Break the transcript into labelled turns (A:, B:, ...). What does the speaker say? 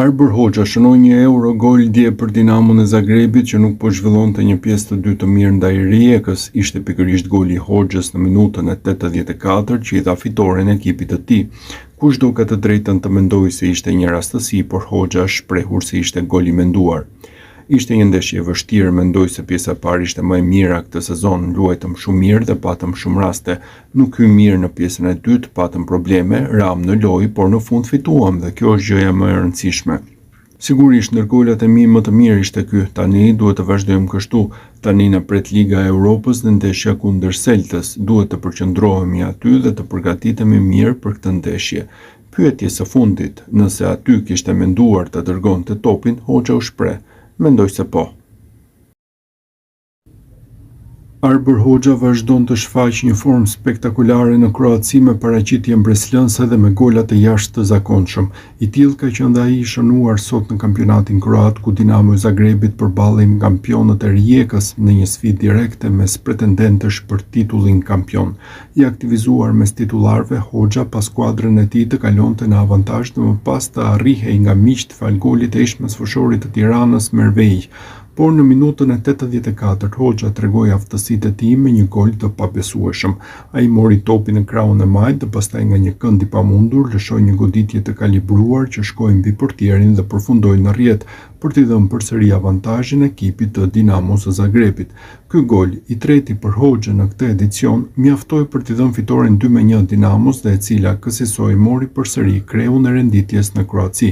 A: Arbër Hoxha shënoi një Eurogol dje për Dinamon e Zagrebit që nuk po zhvillonte një pjesë të dytë të mirë ndaj Rijekës. Ishte pikërisht goli i Hoxhës në minutën e 84 që i dha fitoren ekipit të tij. Kushdo ka të drejtën të mendojë se ishte një rastësi, por Hoxha është shprehur se ishte gol i menduar. Ishte një ndeshje e vështirë, mendoj se pjesa e parë ishte më e mira këtë sezon, luajtëm shumë mirë dhe patëm shumë raste. Nuk hym mirë në pjesën e dytë, patëm probleme, ram në lojë, por në fund fituam dhe kjo është gjëja më e rëndësishme. Sigurisht ndërgolat e mi më të mirë ishte ky. Tani duhet të vazhdojmë kështu. Tani na pret Liga e Europës dhe ndeshja kundër Celtës. Duhet të përqendrohemi aty dhe të përgatitemi mirë për këtë ndeshje. Pyetje së fundit, nëse aty kishte menduar të dërgonte topin, Hoxha u shpreh. Mendoj se po. Arbër Hoxha vazhdon të shfaqë një formë spektakolare në Kroaci me paraqitje mbreslënse dhe me golat e jashtëzakonshëm. I tillë ka qenë ai i shënuar sot në kampionatin kroat ku Dinamo e Zagrebit përballej me kampionët e Rijekës në një sfidë direkte mes pretendentësh për titullin kampion. I aktivizuar mes titullarëve, Hoxha pas skuadrën e tij të kalonte në avantazh dhe më pas të arrihej nga miqt fal golit të ishmësfushorit të Tiranës Mervej. Por në minutën e 84 Hoxha tregoi aftësitë e tij me një gol të pabesueshëm. Ai mori topin në krahun e majt dhe pastaj nga një kënd i pamundur lëshoi një goditje të kalibruar që shkoi mbi portierin dhe përfundoi në rrjet për t'i dhënë përsëri avantazhin ekipit të Dinamos së Zagrebit. Ky gol, i treti për Hoxhën në këtë edicion, mjaftoi për t'i dhënë fitoren 2-1 Dinamos dhe e cila kësaj mori përsëri kreun e renditjes në Kroaci.